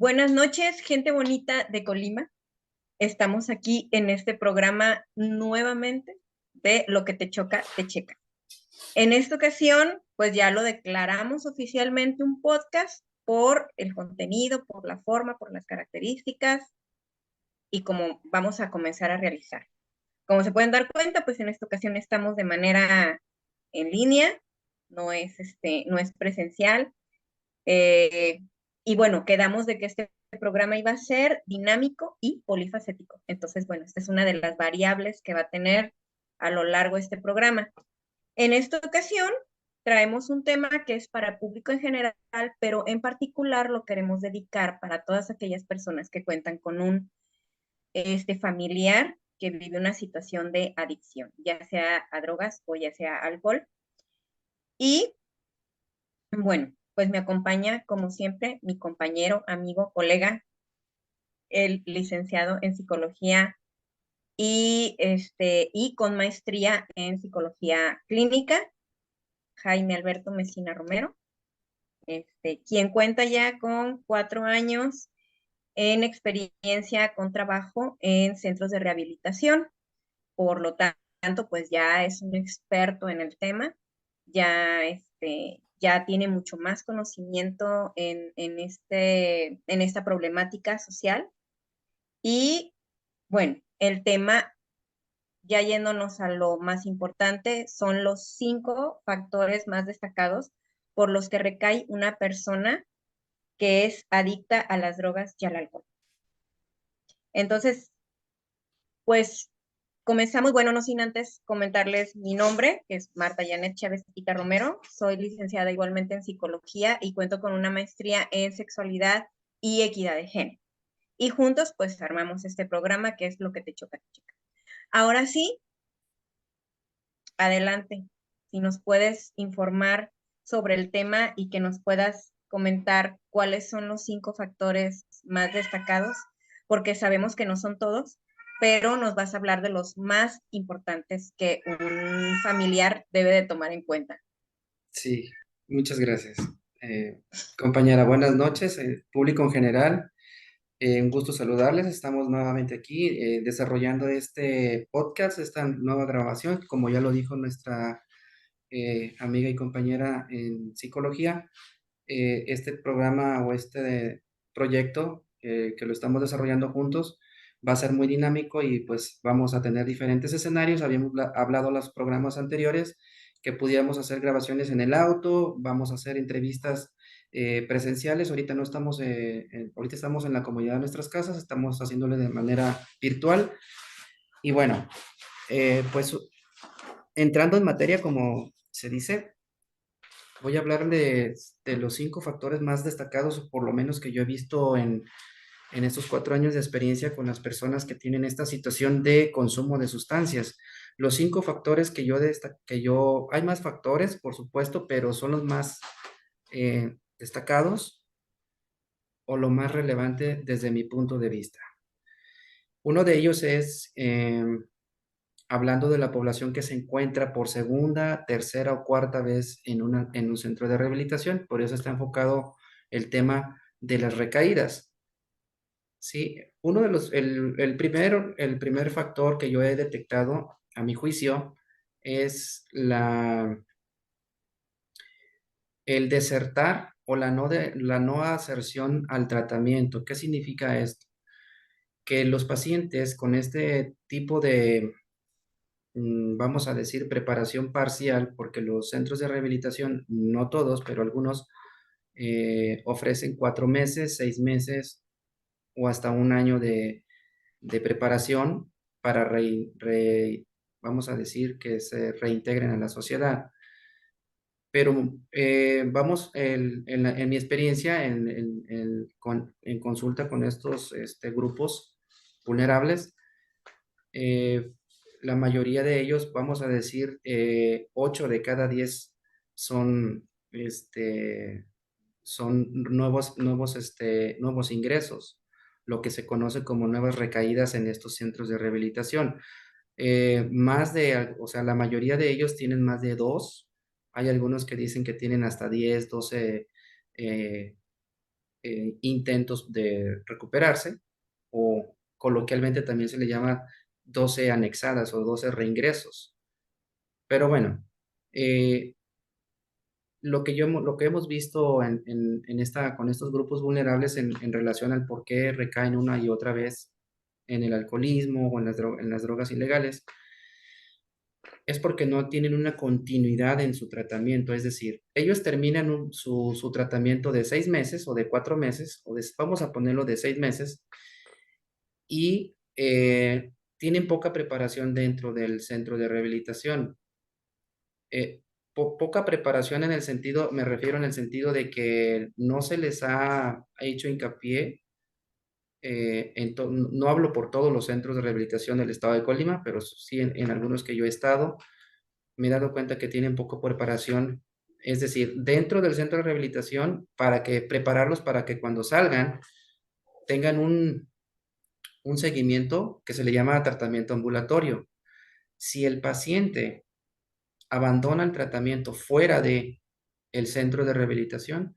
Buenas noches, gente bonita de Colima. Estamos aquí en este programa nuevamente de Lo que te choca, te checa. En esta ocasión, pues ya lo declaramos oficialmente un podcast por el contenido, por la forma, por las características y cómo vamos a comenzar a realizar. Como se pueden dar cuenta, pues en esta ocasión estamos de manera en línea, no es presencial. Eh, y bueno, quedamos de que este programa iba a ser dinámico y polifacético. Entonces, bueno, esta es una de las variables que va a tener a lo largo de este programa. En esta ocasión, traemos un tema que es para público en general, pero en particular lo queremos dedicar para todas aquellas personas que cuentan con un familiar que vive una situación de adicción, ya sea a drogas o ya sea a alcohol. Y bueno, pues me acompaña, como siempre, mi compañero, amigo, colega, el licenciado en psicología y con maestría en psicología clínica, Jaime Alberto Mesina Romero, quien cuenta ya con 4 años en experiencia con trabajo en centros de rehabilitación. Por lo tanto, pues ya es un experto en el tema, ya tiene mucho más conocimiento en esta problemática social. Y bueno, el tema, ya yéndonos a lo más importante, son los 5 factores más destacados por los que recae una persona que es adicta a las drogas y al alcohol. Entonces, pues comenzamos, bueno, no sin antes comentarles mi nombre, que es Marta Janet Chávez Quita Romero. Soy licenciada igualmente en psicología y cuento con una maestría en sexualidad y equidad de género. Y juntos, pues, armamos este programa que es Lo que te choca, te checa. Ahora sí, adelante. Si nos puedes informar sobre el tema y que nos puedas comentar cuáles son los 5 factores más destacados, porque sabemos que no son todos, pero nos vas a hablar de los más importantes que un familiar debe de tomar en cuenta. Sí, muchas gracias. Compañera, buenas noches, público en general. Un gusto saludarles. Estamos nuevamente aquí desarrollando este podcast, esta nueva grabación, como ya lo dijo nuestra amiga y compañera en psicología. Este programa o este proyecto que lo estamos desarrollando juntos va a ser muy dinámico y pues vamos a tener diferentes escenarios. Habíamos hablado en los programas anteriores que pudiéramos hacer grabaciones en el auto, vamos a hacer entrevistas presenciales. Ahorita no estamos, ahorita estamos en la comodidad de nuestras casas, estamos haciéndole de manera virtual. Y bueno, pues entrando en materia, como se dice, voy a hablar de los 5 factores más destacados, o por lo menos que yo he visto en estos 4 años de experiencia con las personas que tienen esta situación de consumo de sustancias. Los 5 factores hay más factores, por supuesto, pero son los más destacados o lo más relevante desde mi punto de vista. Uno de ellos es hablando de la población que se encuentra por segunda, tercera o cuarta vez en un centro de rehabilitación. Por eso está enfocado el tema de las recaídas. Sí, el primer factor que yo he detectado, a mi juicio, es el desertar o la no aserción al tratamiento. ¿Qué significa esto? Que los pacientes con este tipo de vamos a decir, preparación parcial, porque los centros de rehabilitación, no todos, pero algunos, ofrecen 4 meses, 6 meses o hasta un año de preparación para, vamos a decir, que se reintegren a la sociedad. Pero vamos, en mi experiencia, en consulta con estos grupos vulnerables, eh, la mayoría de ellos, vamos a decir, 8 de cada 10 son, son nuevos ingresos, lo que se conoce como nuevas recaídas en estos centros de rehabilitación. O sea, la mayoría de ellos tienen más de 2. Hay algunos que dicen que tienen hasta 10, 12 eh, intentos de recuperarse, o coloquialmente también se le llama 12 anexadas o 12 reingresos. Pero bueno, lo que hemos visto con estos grupos vulnerables en relación al por qué recaen una y otra vez en el alcoholismo o en las drogas ilegales, es porque no tienen una continuidad en su tratamiento. Es decir, ellos terminan su tratamiento de 6 meses o de 4 meses, vamos a ponerlo de 6 meses, y tienen poca preparación dentro del centro de rehabilitación. Eh, Poca preparación en el sentido, me refiero en el sentido de que no se les ha hecho hincapié, no hablo por todos los centros de rehabilitación del estado de Colima, pero sí en algunos que yo he estado, me he dado cuenta que tienen poca preparación, es decir, dentro del centro de rehabilitación, para que prepararlos para que cuando salgan tengan un seguimiento que se le llama tratamiento ambulatorio. Si el paciente abandona el tratamiento fuera de el centro de rehabilitación,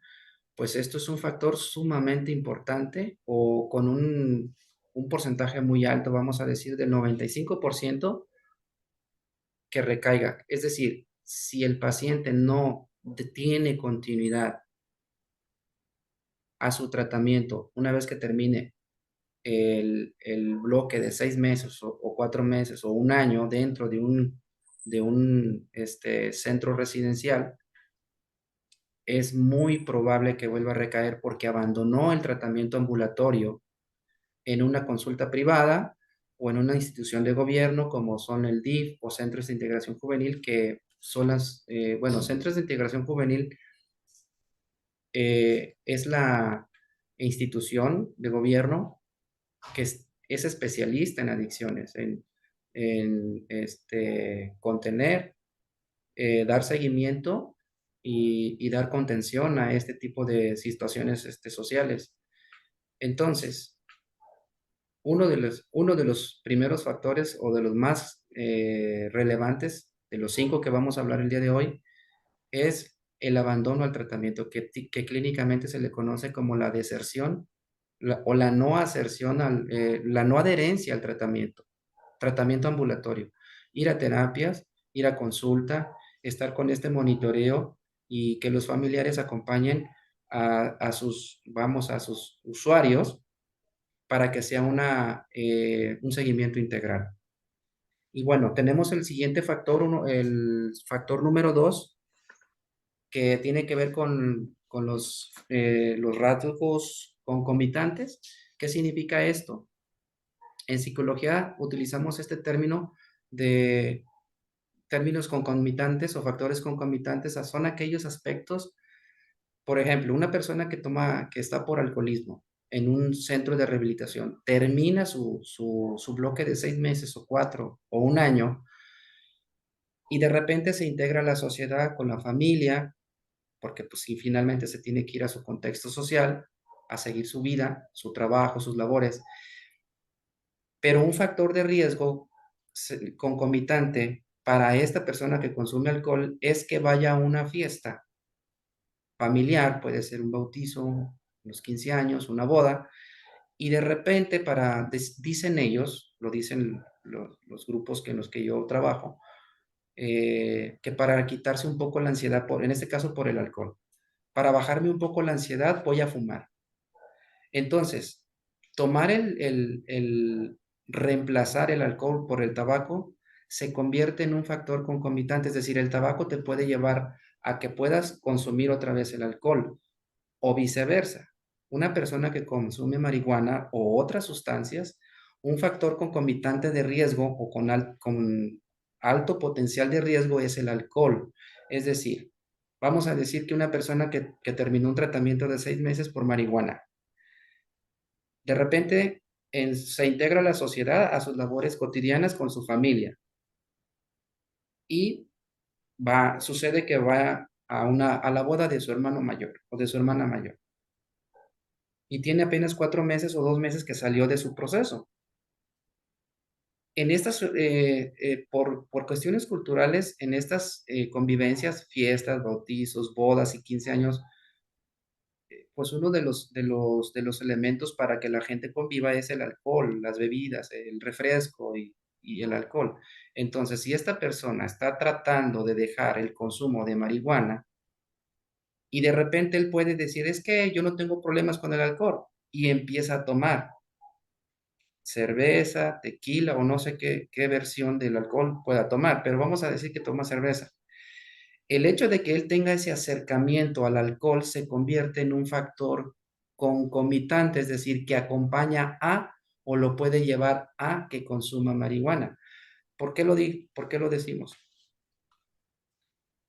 pues esto es un factor sumamente importante, o con un porcentaje muy alto, vamos a decir del 95%, que recaiga. Es decir, si el paciente no tiene continuidad a su tratamiento una vez que termine el bloque de 6 meses o 4 meses o un año dentro de un centro residencial, es muy probable que vuelva a recaer porque abandonó el tratamiento ambulatorio en una consulta privada o en una institución de gobierno como son el DIF o Centros de Integración Juvenil, que son bueno, Centros de Integración Juvenil es la institución de gobierno que es especialista en adicciones, en contener, dar seguimiento y dar contención a este tipo de situaciones sociales. Entonces, uno de los primeros factores o de los más relevantes, de los 5 que vamos a hablar el día de hoy, es el abandono al tratamiento, que clínicamente se le conoce como la deserción, o la no aserción, la no adherencia al tratamiento ambulatorio. Ir a terapias, ir a consulta, estar con este monitoreo y que los familiares acompañen a sus usuarios para que sea un seguimiento integral. Y bueno, tenemos el siguiente factor, el factor número 2, que tiene que ver con los rasgos concomitantes. ¿Qué significa esto? En psicología utilizamos este término de términos concomitantes o factores concomitantes. Son aquellos aspectos, por ejemplo, una persona que está por alcoholismo en un centro de rehabilitación, termina su bloque de 6 meses o 4 o un año, y de repente se integra a la sociedad con la familia, porque pues sí, finalmente se tiene que ir a su contexto social, a seguir su vida, su trabajo, sus labores. Pero un factor de riesgo concomitante para esta persona que consume alcohol es que vaya a una fiesta familiar, puede ser un bautizo, unos 15 años, una boda, y de repente dicen ellos, lo dicen los grupos en los que yo trabajo, que para quitarse un poco la ansiedad, en este caso por el alcohol, para bajarme un poco la ansiedad voy a fumar. Entonces, tomar el reemplazar el alcohol por el tabaco se convierte en un factor concomitante, es decir, el tabaco te puede llevar a que puedas consumir otra vez el alcohol, o viceversa. Una persona que consume marihuana o otras sustancias, un factor concomitante de riesgo o con alto potencial de riesgo es el alcohol. Es decir, vamos a decir que una persona que terminó un tratamiento de 6 meses por marihuana, de repente se integra a la sociedad, a sus labores cotidianas con su familia, y sucede que va a la boda de su hermano mayor o de su hermana mayor, y tiene apenas 4 meses o 2 meses que salió de su proceso. Por cuestiones culturales, en estas convivencias, fiestas, bautizos, bodas y 15 años, pues uno de los elementos para que la gente conviva es el alcohol, las bebidas, el refresco y el alcohol. Entonces, si esta persona está tratando de dejar el consumo de marihuana y de repente él puede decir, es que yo no tengo problemas con el alcohol y empieza a tomar cerveza, tequila o no sé qué versión del alcohol pueda tomar, pero vamos a decir que toma cerveza. El hecho de que él tenga ese acercamiento al alcohol se convierte en un factor concomitante, es decir, que acompaña a o lo puede llevar a que consuma marihuana. ¿Por qué lo decimos?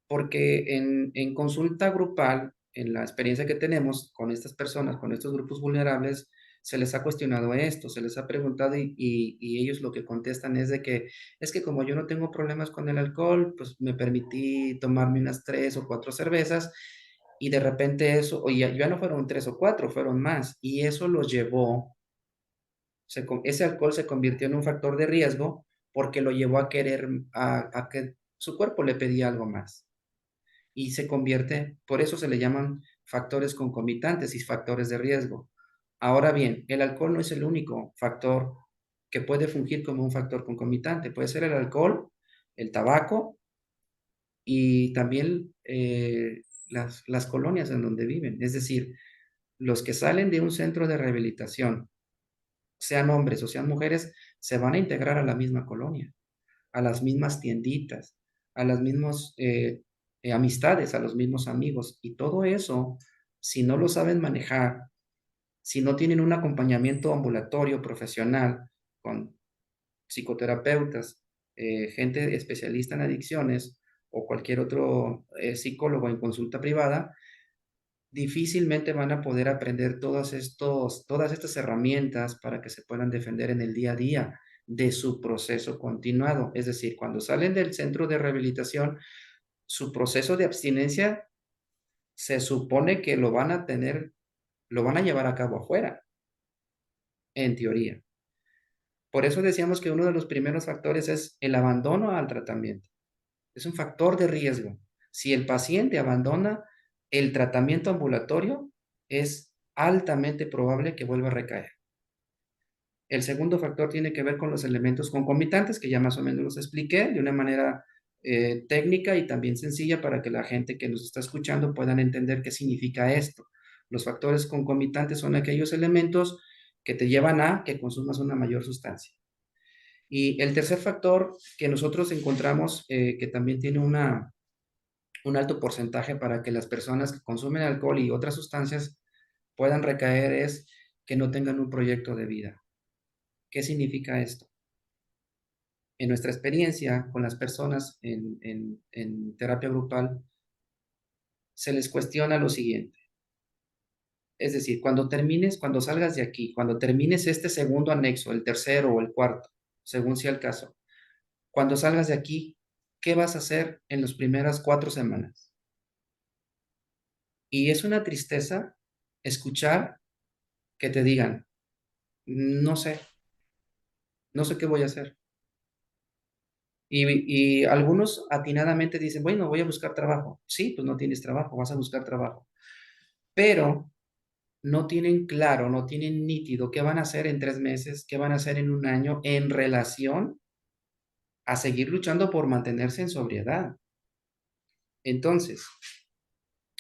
Porque en consulta grupal, en la experiencia que tenemos con estas personas, con estos grupos vulnerables, se les ha cuestionado esto, se les ha preguntado y ellos lo que contestan es que como yo no tengo problemas con el alcohol, pues me permití tomarme unas 3 o 4 cervezas y de repente eso, o ya no fueron 3 o 4, fueron más, y eso los llevó, ese alcohol se convirtió en un factor de riesgo porque lo llevó a querer, a que su cuerpo le pedía algo más y se convierte, por eso se le llaman factores concomitantes y factores de riesgo. Ahora bien, el alcohol no es el único factor que puede fungir como un factor concomitante. Puede ser el alcohol, el tabaco y también las colonias en donde viven. Es decir, los que salen de un centro de rehabilitación, sean hombres o sean mujeres, se van a integrar a la misma colonia, a las mismas tienditas, a las mismas amistades, a los mismos amigos. Y todo eso, si no lo saben manejar, si no tienen un acompañamiento ambulatorio profesional con psicoterapeutas, gente especialista en adicciones o cualquier otro psicólogo en consulta privada, difícilmente van a poder aprender todas estas herramientas para que se puedan defender en el día a día de su proceso continuado. Es decir, cuando salen del centro de rehabilitación, su proceso de abstinencia se supone que lo van a llevar a cabo afuera, en teoría. Por eso decíamos que uno de los primeros factores es el abandono al tratamiento. Es un factor de riesgo. Si el paciente abandona el tratamiento ambulatorio, es altamente probable que vuelva a recaer. El segundo factor tiene que ver con los elementos concomitantes, que ya más o menos los expliqué de una manera técnica y también sencilla para que la gente que nos está escuchando puedan entender qué significa esto. Los factores concomitantes son aquellos elementos que te llevan a que consumas una mayor sustancia. Y el tercer factor que nosotros encontramos que también tiene un alto porcentaje para que las personas que consumen alcohol y otras sustancias puedan recaer es que no tengan un proyecto de vida. ¿Qué significa esto? En nuestra experiencia con las personas en terapia grupal, se les cuestiona lo siguiente. Es decir, cuando salgas de aquí, cuando termines este segundo anexo, el tercero o el cuarto, según sea el caso, cuando salgas de aquí, ¿qué vas a hacer en las primeras 4 semanas? Y es una tristeza escuchar que te digan, no sé, no sé qué voy a hacer. Y algunos atinadamente dicen, bueno, voy a buscar trabajo. Sí, pues no tienes trabajo, vas a buscar trabajo. Pero no tienen claro, no tienen nítido qué van a hacer en 3 meses, qué van a hacer en un año en relación a seguir luchando por mantenerse en sobriedad. Entonces,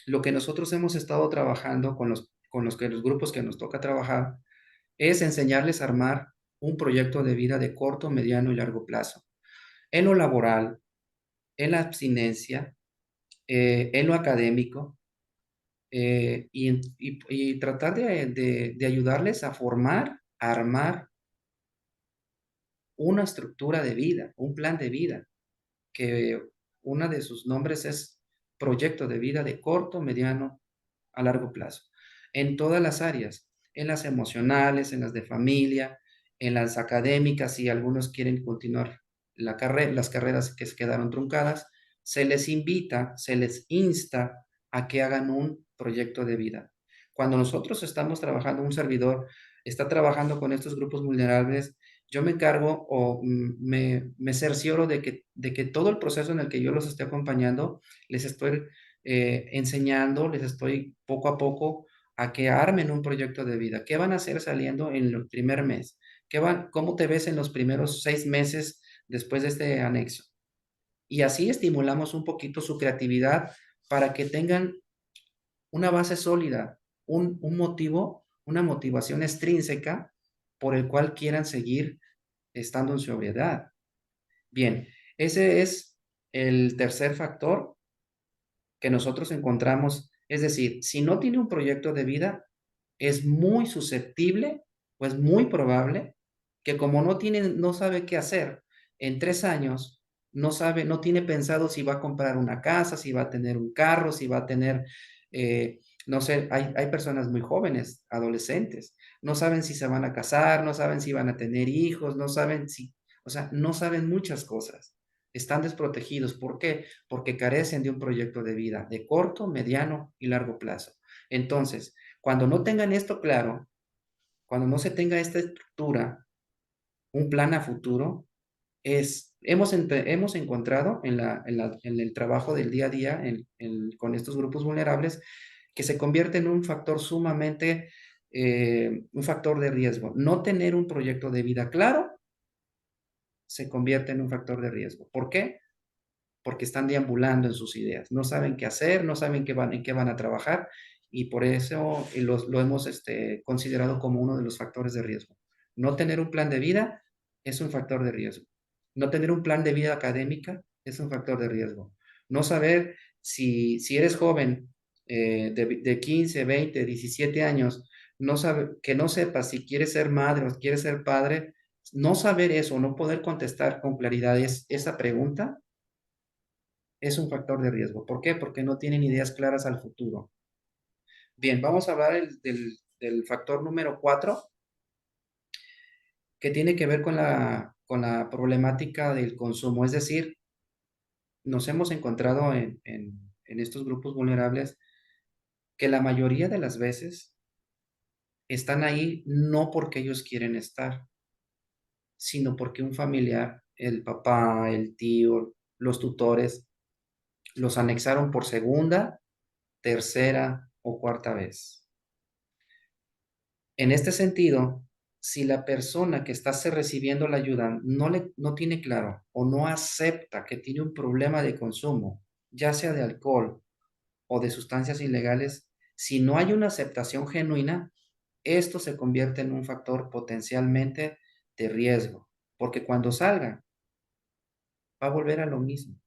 lo que nosotros hemos estado trabajando los grupos que nos toca trabajar es enseñarles a armar un proyecto de vida de corto, mediano y largo plazo. En lo laboral, en la abstinencia, en lo académico, y tratar de ayudarles a formar, a armar una estructura de vida, un plan de vida, que uno de sus nombres es proyecto de vida de corto, mediano, a largo plazo, en todas las áreas, en las emocionales, en las de familia, en las académicas, si algunos quieren continuar las carreras que se quedaron truncadas, se les invita, se les insta a que hagan un proyecto de vida. Cuando nosotros estamos trabajando, un servidor está trabajando con estos grupos vulnerables, yo me encargo o me cercioro de que todo el proceso en el que yo los esté acompañando, les estoy enseñando, les estoy poco a poco a que armen un proyecto de vida. ¿Qué van a hacer saliendo en el primer mes? ¿Cómo te ves en los primeros 6 meses después de este anexo? Y así estimulamos un poquito su creatividad para que tengan una base sólida, un motivo, una motivación extrínseca por el cual quieran seguir estando en sobriedad. Bien, ese es el tercer factor que nosotros encontramos. Es decir, si no tiene un proyecto de vida, es muy susceptible o es muy probable que como no sabe qué hacer en 3 años, no tiene pensado si va a comprar una casa, si va a tener un carro, si va a tener, no sé, hay personas muy jóvenes, adolescentes, no saben si se van a casar, no saben si van a tener hijos, no saben si, o sea, no saben muchas cosas. Están desprotegidos. ¿Por qué? Porque carecen de un proyecto de vida de corto, mediano y largo plazo. Entonces, cuando no tengan esto claro, cuando no se tenga esta estructura, un plan a futuro, hemos encontrado en el trabajo del día a día con estos grupos vulnerables que se convierte en un factor sumamente, un factor de riesgo. No tener un proyecto de vida claro se convierte en un factor de riesgo. ¿Por qué? Porque están deambulando en sus ideas, no saben qué hacer, no saben en qué van a trabajar y por eso lo hemos considerado como uno de los factores de riesgo. No tener un plan de vida es un factor de riesgo. No tener un plan de vida académica es un factor de riesgo. No saber si eres joven de 15, 20, 17 años, que no sepas si quieres ser madre o quieres ser padre, no saber eso, no poder contestar con claridad esa pregunta es un factor de riesgo. ¿Por qué? Porque no tienen ideas claras al futuro. Bien, vamos a hablar del factor número 4, que tiene que ver con la problemática del consumo. Es decir, nos hemos encontrado en estos grupos vulnerables que la mayoría de las veces están ahí no porque ellos quieren estar, sino porque un familiar, el papá, el tío, los tutores, los anexaron por segunda, tercera o cuarta vez. En este sentido, si la persona que está recibiendo la ayuda no tiene claro o no acepta que tiene un problema de consumo, ya sea de alcohol o de sustancias ilegales, si no hay una aceptación genuina, esto se convierte en un factor potencialmente de riesgo, porque cuando salga va a volver a lo mismo,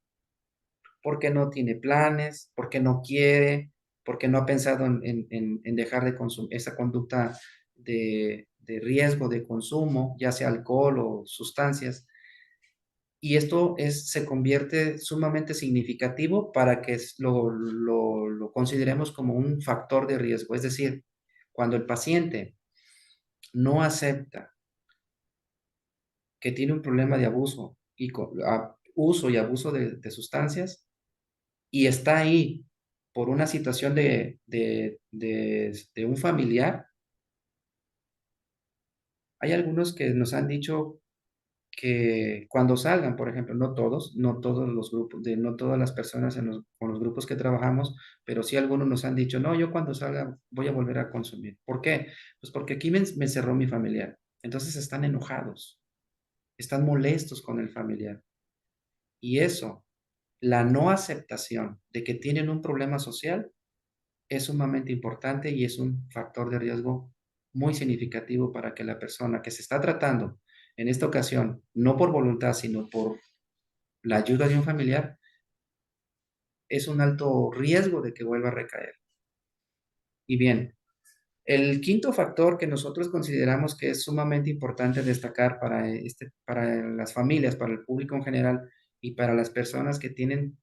porque no tiene planes, porque no quiere, porque no ha pensado en dejar de consumir esa conducta de riesgo de consumo, ya sea alcohol o sustancias. Y esto se convierte sumamente significativo para que lo consideremos como un factor de riesgo. Es decir, cuando el paciente no acepta que tiene un problema de abuso uso y abuso de sustancias, y está ahí por una situación de un familiar, hay algunos que nos han dicho que cuando salgan, por ejemplo, no todos los grupos, no todas las personas con los grupos que trabajamos, pero sí algunos nos han dicho, no, yo cuando salga voy a volver a consumir. ¿Por qué? Pues porque aquí me encerró mi familiar. Entonces están enojados, están molestos con el familiar. Y eso, la no aceptación de que tienen un problema social, es sumamente importante y es un factor de riesgo muy significativo para que la persona que se está tratando, en esta ocasión, no por voluntad, sino por la ayuda de un familiar, es un alto riesgo de que vuelva a recaer. Y bien, el quinto factor que nosotros consideramos que es sumamente importante destacar para las familias, para el público en general y para las personas que tienen,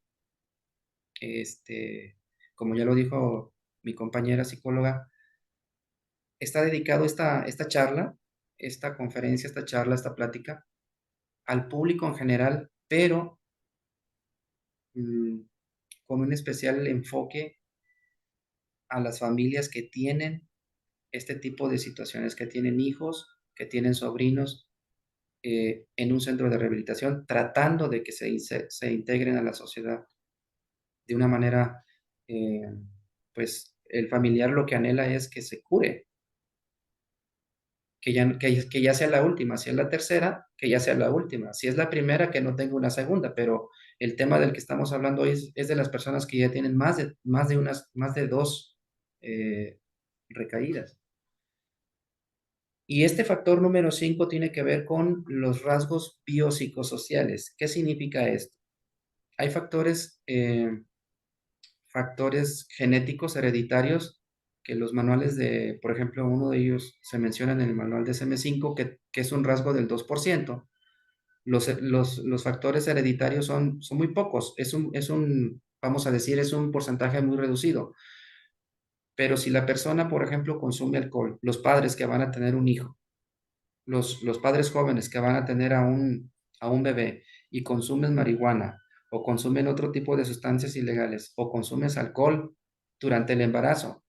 como ya lo dijo mi compañera psicóloga, está dedicado esta charla, esta conferencia, esta charla, esta plática al público en general, pero mm, con un especial enfoque a las familias que tienen este tipo de situaciones, que tienen hijos, que tienen sobrinos en un centro de rehabilitación, tratando de que se integren a la sociedad de una manera, eh, pues, el familiar lo que anhela es que se cure, que ya sea la última, si es la tercera, que ya sea la última, si es la primera, que no tenga una segunda, pero el tema del que estamos hablando hoy es de las personas que ya tienen más de dos recaídas. Y este factor número 5 tiene que ver con los rasgos biopsicosociales. ¿Qué significa esto? Hay factores genéticos hereditarios que los manuales por ejemplo, uno de ellos se menciona en el manual de SM5, que es un rasgo del 2%. Los factores hereditarios son muy pocos, vamos a decir, es un porcentaje muy reducido. Pero si la persona, por ejemplo, consume alcohol, los padres que van a tener un hijo, los padres jóvenes que van a tener a un bebé y consumen marihuana o consumen otro tipo de sustancias ilegales o consumes alcohol durante el embarazo,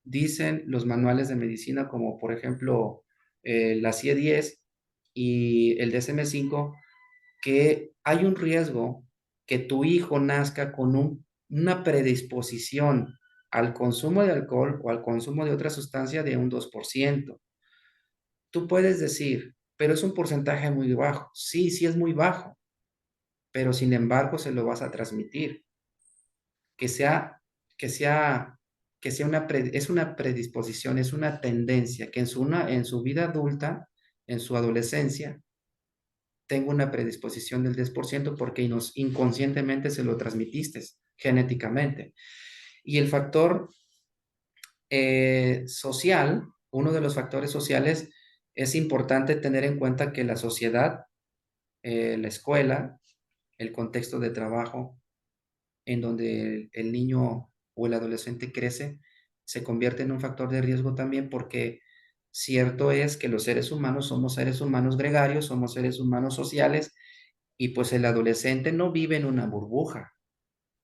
dicen los manuales de medicina como por ejemplo la CIE-10 y el DSM-5 que hay un riesgo que tu hijo nazca con una predisposición al consumo de alcohol o al consumo de otra sustancia de un 2%. Tú puedes decir, pero es un porcentaje muy bajo. Sí, sí es muy bajo, pero sin embargo se lo vas a transmitir. Que sea, que sea, que sea es una predisposición, es una tendencia que en su vida adulta, en su adolescencia, tenga una predisposición del 10% porque inconscientemente se lo transmitiste genéticamente. Y el factor social, uno de los factores sociales, es importante tener en cuenta que la sociedad, la escuela, el contexto de trabajo en donde el niño o el adolescente crece, se convierte en un factor de riesgo también porque cierto es que los seres humanos somos seres humanos gregarios, somos seres humanos sociales y pues el adolescente no vive en una burbuja.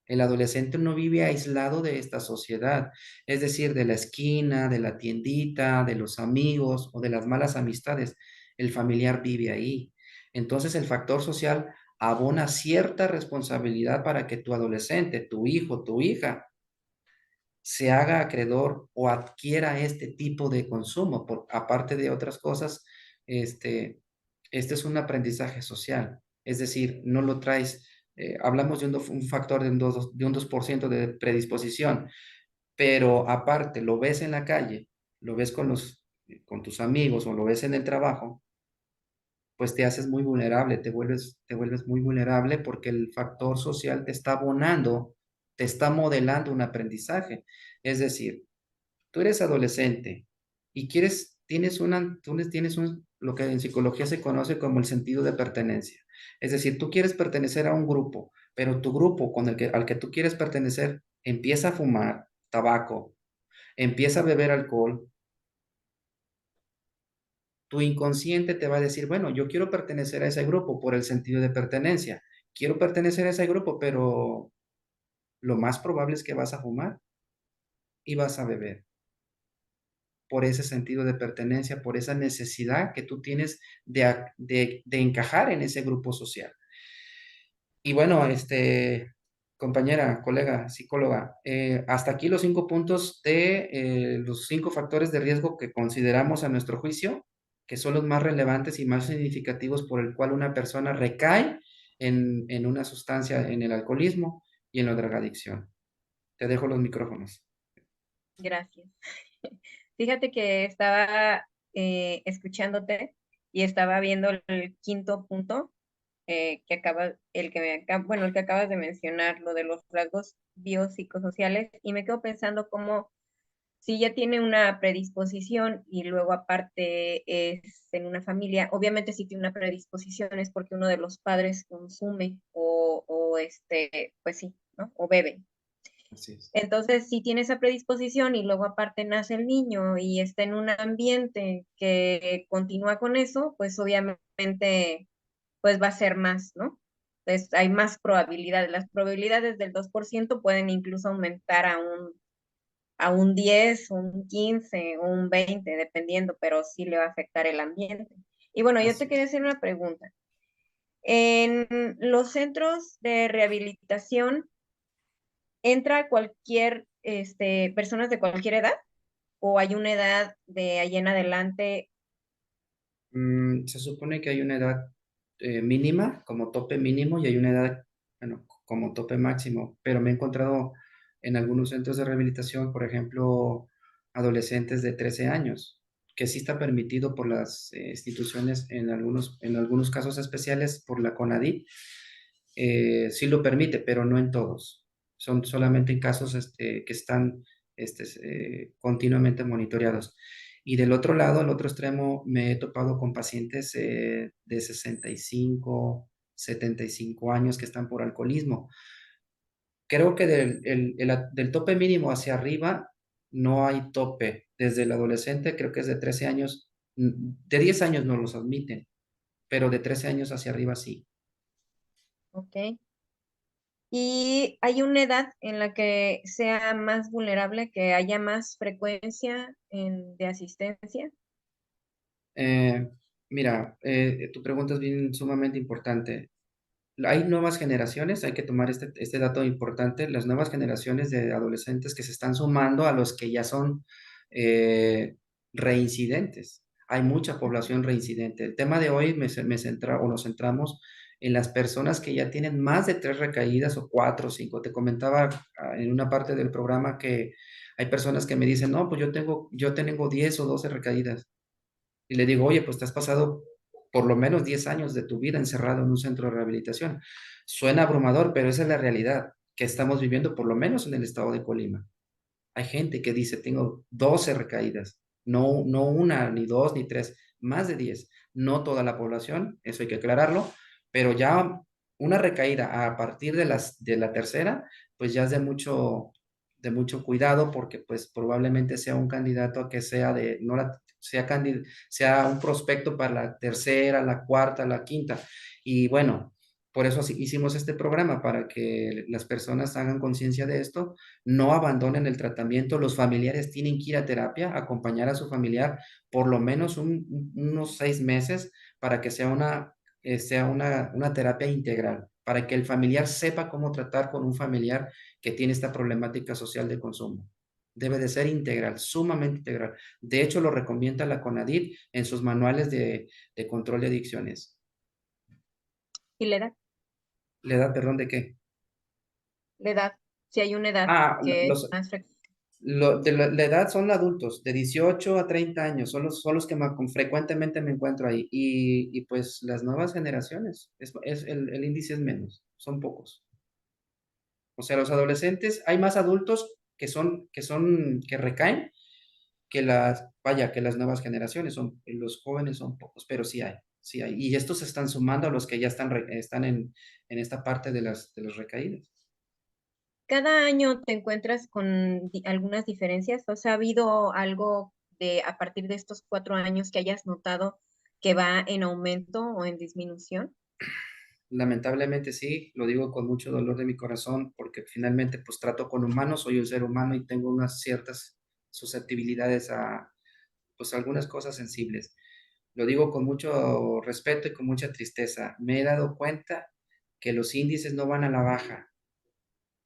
El adolescente no vive aislado de esta sociedad, es decir, de la esquina, de la tiendita, de los amigos o de las malas amistades. El familiar vive ahí. Entonces el factor social abona cierta responsabilidad para que tu adolescente, tu hijo, tu hija, se haga acreedor o adquiera este tipo de consumo. Aparte de otras cosas, este, este es un aprendizaje social. Es decir, no lo traes, hablamos de un factor de un 2% de predisposición, pero aparte lo ves en la calle, lo ves con tus amigos o lo ves en el trabajo, pues te haces muy vulnerable, te vuelves muy vulnerable porque el factor social te está abonando, te está modelando un aprendizaje. Es decir, tú eres adolescente y lo que en psicología se conoce como el sentido de pertenencia. Es decir, tú quieres pertenecer a un grupo, pero tu grupo al que tú quieres pertenecer empieza a fumar tabaco, empieza a beber alcohol. Tu inconsciente te va a decir, bueno, yo quiero pertenecer a ese grupo por el sentido de pertenencia. Quiero pertenecer a ese grupo, pero lo más probable es que vas a fumar y vas a beber por ese sentido de pertenencia, por esa necesidad que tú tienes de encajar en ese grupo social. Y bueno, compañera, colega, psicóloga, hasta aquí los 5 puntos de los 5 factores de riesgo que consideramos a nuestro juicio, que son los más relevantes y más significativos por el cual una persona recae en una sustancia, en el alcoholismo y en la drogadicción. Te dejo los micrófonos. Gracias. Fíjate que estaba escuchándote y estaba viendo el quinto punto el que acabas de mencionar, lo de los rasgos biopsicosociales, y me quedo pensando cómo si ya tiene una predisposición y luego aparte es en una familia, obviamente si tiene una predisposición es porque uno de los padres consume pues sí, ¿no? O bebe. Así es. Entonces, si tiene esa predisposición y luego aparte nace el niño y está en un ambiente que continúa con eso, pues obviamente pues va a ser más, ¿no? Entonces hay más probabilidades. Las probabilidades del 2% pueden incluso aumentar a un 10, un 15 o un 20, dependiendo, pero sí le va a afectar el ambiente. Y bueno, yo te Así quería es. hacer una pregunta. En los centros de rehabilitación, ¿entra cualquier personas de cualquier edad o hay una edad de ahí en adelante? Se supone que hay una edad mínima, como tope mínimo, y hay una edad, bueno, como tope máximo, pero me he encontrado en algunos centros de rehabilitación, por ejemplo, adolescentes de 13 años, que sí está permitido por las instituciones en algunos casos especiales, por la CONADI, sí lo permite, pero no en todos. Son solamente en casos que están continuamente monitoreados. Y del otro lado, al otro extremo, me he topado con pacientes de 65, 75 años que están por alcoholismo. Creo que del tope mínimo hacia arriba no hay tope. Desde el adolescente, creo que es de 13 años, de 10 años no los admiten, pero de 13 años hacia arriba sí. ¿Ok? ¿Y hay una edad en la que sea más vulnerable, que haya más frecuencia de asistencia? Eh, Mira, tu pregunta es bien sumamente importante. Hay nuevas generaciones, hay que tomar este dato importante, las nuevas generaciones de adolescentes que se están sumando a los que ya son eh, reincidentes. Hay mucha población reincidente. El tema de hoy nos centramos en las personas que ya tienen más de 3 recaídas o 4 o 5. Te comentaba en una parte del programa que hay personas que me dicen, no, pues yo tengo 10 o 12 recaídas. Y le digo, oye, pues te has pasado por lo menos 10 años de tu vida encerrado en un centro de rehabilitación. Suena abrumador, pero esa es la realidad que estamos viviendo, por lo menos en el estado de Colima. Hay gente que dice, tengo 12 recaídas, no una, ni dos, ni tres, más de 10. No toda la población, eso hay que aclararlo, pero ya una recaída a partir de la tercera, pues ya es de mucho cuidado porque pues probablemente sea un candidato a que sea de, no la, sea un prospecto para la tercera, la cuarta, la quinta. Y bueno, por eso hicimos este programa, para que las personas hagan conciencia de esto, no abandonen el tratamiento. Los familiares tienen que ir a terapia, acompañar a su familiar por lo menos unos 6 meses para que sea una terapia integral, para que el familiar sepa cómo tratar con un familiar que tiene esta problemática social de consumo. Debe de ser integral, sumamente integral. De hecho, lo recomienda la CONADIT en sus manuales de control de adicciones. ¿Y la edad? ¿La edad, perdón, de qué? La edad, si hay una edad Ah, que es más frecuente. la edad son adultos, de 18 a 30 años, son los que frecuentemente me encuentro ahí. Y pues las nuevas generaciones, el índice es menos, son pocos. O sea, los adolescentes, hay más adultos que recaen que las nuevas generaciones, los jóvenes son pocos, pero sí hay, sí hay. Y estos se están sumando a los que ya están en esta parte de las recaídas. ¿Cada año te encuentras con algunas diferencias? O sea, ¿ha habido algo a partir de estos 4 años que hayas notado que va en aumento o en disminución? Lamentablemente sí, lo digo con mucho dolor de mi corazón, porque finalmente pues trato con humanos, soy un ser humano y tengo unas ciertas susceptibilidades a pues algunas cosas sensibles. Lo digo con mucho respeto y con mucha tristeza. Me he dado cuenta que los índices no van a la baja,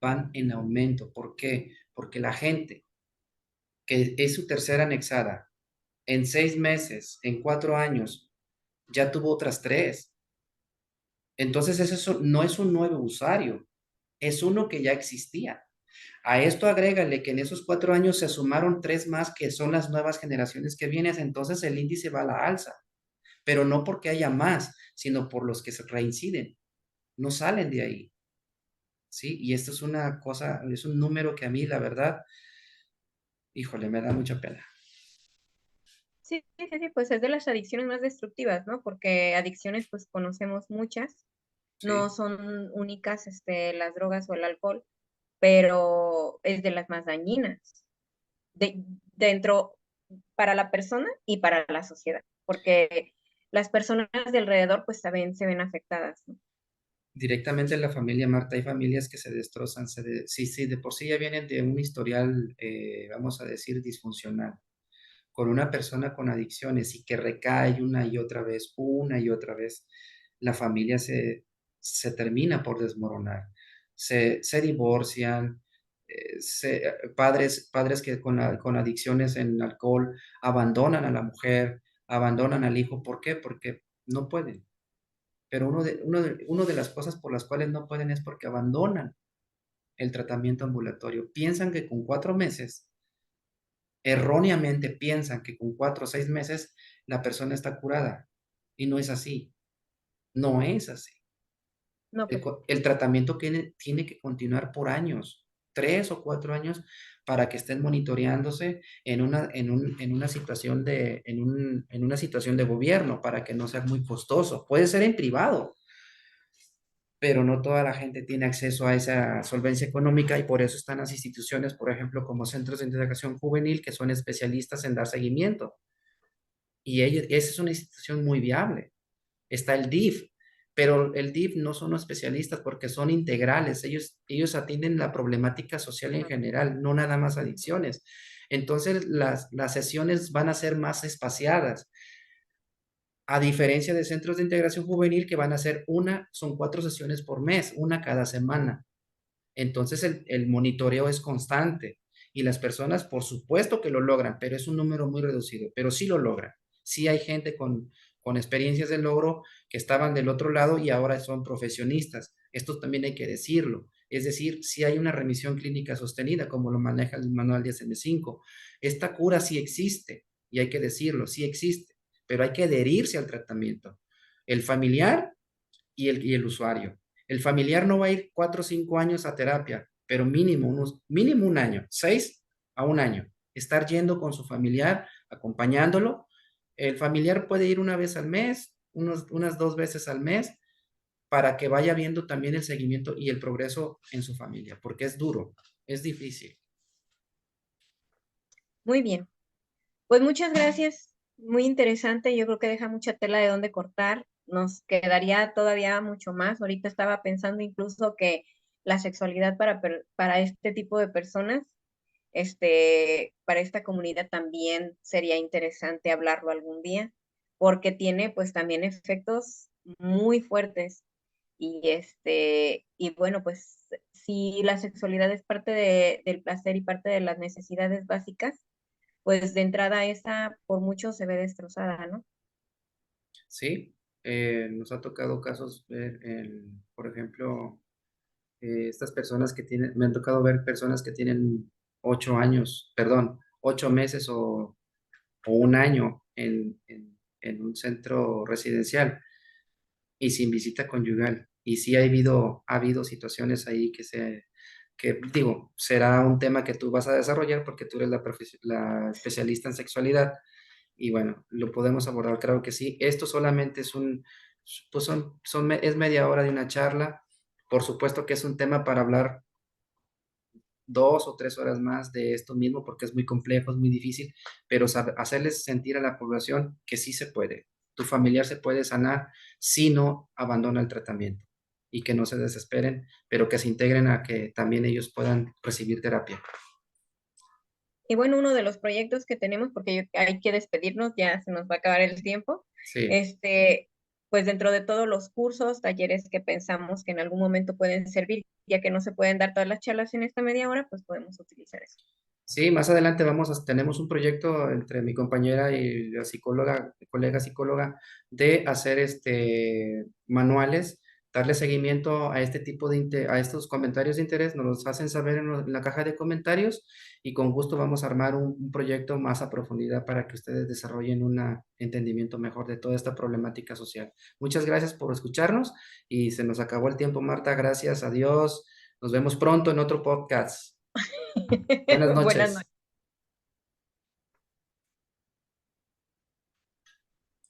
van en aumento. ¿Por qué? Porque la gente que es su tercera anexada, en 6 meses, en 4 años, ya tuvo otras tres. Entonces eso no es un nuevo usuario, es uno que ya existía. A esto agrégale que en esos 4 años se sumaron tres más que son las nuevas generaciones que vienen, entonces el índice va a la alza, pero no porque haya más, sino por los que se reinciden, no salen de ahí, ¿sí? Y esto es una cosa, es un número que a mí, la verdad, híjole, me da mucha pena. Sí, sí, sí, pues es de las adicciones más destructivas, ¿no? Porque adicciones, pues conocemos muchas, no Sí, son únicas, las drogas o el alcohol, pero es de las más dañinas de, dentro para la persona y para la sociedad, porque las personas de alrededor, pues también se ven afectadas, ¿no? directamente en la familia, Marta, hay familias que se destrozan, sí, sí, de por sí ya vienen de un historial, vamos a decir, disfuncional, con una persona con adicciones y que recae una y otra vez, la familia se termina por desmoronar. Se divorcian, padres que con adicciones en alcohol abandonan a la mujer, abandonan al hijo. ¿Por qué? Porque no pueden. Pero uno de las cosas por las cuales no pueden es porque abandonan el tratamiento ambulatorio. Piensan que con 4 meses, erróneamente piensan que con 4 o 6 meses la persona está curada. Y no es así. No es así. No, pues El tratamiento tiene que continuar por años, 3 o 4 años, para que estén monitoreándose en una situación en una situación de gobierno, para que no sea muy costoso. Puede ser en privado, pero no toda la gente tiene acceso a esa solvencia económica y por eso están las instituciones, por ejemplo, como centros de integración juvenil, que son especialistas en dar seguimiento. Y esa es una institución muy viable. Está el DIF, pero el DIF no son los especialistas porque son integrales. Ellos atienden la problemática social en general, no nada más adicciones. Entonces, las sesiones van a ser más espaciadas. A diferencia de centros de integración juvenil que van a ser son 4 sesiones por mes, una cada semana. Entonces el monitoreo es constante y las personas, por supuesto que lo logran, pero es un número muy reducido, pero sí lo logran. Sí hay gente con experiencias de logro que estaban del otro lado y ahora son profesionistas. Esto también hay que decirlo. Es decir, sí hay una remisión clínica sostenida, como lo maneja el manual DSM-5. Esta cura sí existe y hay que decirlo, sí existe, pero hay que adherirse al tratamiento. El familiar y el usuario. El familiar no va a ir 4 o 5 años a terapia, pero mínimo un año, 6 a 1 año. Estar yendo con su familiar, acompañándolo. El familiar puede ir una vez al mes, unas 2 veces al mes, para que vaya viendo también el seguimiento y el progreso en su familia, porque es duro, es difícil. muy bien. Pues muchas gracias, muy interesante. Yo creo que deja mucha tela de dónde cortar. Nos quedaría todavía mucho más. Ahorita estaba pensando incluso que la sexualidad para este tipo de personas, para esta comunidad también sería interesante hablarlo algún día, porque tiene pues también efectos muy fuertes. Y bueno, pues si la sexualidad es parte del placer y parte de las necesidades básicas, pues de entrada esa por mucho se ve destrozada, ¿no? Sí, nos ha tocado casos, por ejemplo, estas personas me han tocado ver personas que tienen 8 años, perdón, 8 meses o un año en un centro residencial y sin visita conyugal. Y sí ha habido situaciones ahí que digo, será un tema que tú vas a desarrollar porque tú eres la especialista en sexualidad y bueno, lo podemos abordar, claro que sí. Esto solamente pues es media hora de una charla. Por supuesto que es un tema para hablar 2 o 3 horas más de esto mismo porque es muy complejo, es muy difícil, pero hacerles sentir a la población que sí se puede. Tu familiar se puede sanar si no abandona el tratamiento y que no se desesperen, pero que se integren a que también ellos puedan recibir terapia. Y bueno, uno de los proyectos que tenemos, porque hay que despedirnos, ya se nos va a acabar el tiempo, Sí, este, pues dentro de todos los cursos, talleres que pensamos que en algún momento pueden servir, ya que no se pueden dar todas las charlas en esta media hora, pues podemos utilizar eso. sí, más adelante tenemos un proyecto entre mi compañera y la psicóloga, colega psicóloga, de hacer manuales, darle seguimiento a este tipo a estos comentarios de interés, nos los hacen saber en la caja de comentarios y con gusto vamos a armar un proyecto más a profundidad para que ustedes desarrollen un entendimiento mejor de toda esta problemática social. Muchas gracias por escucharnos y se nos acabó el tiempo, Marta. Gracias, adiós. Nos vemos pronto en otro podcast. Buenas Buenas noches. noches.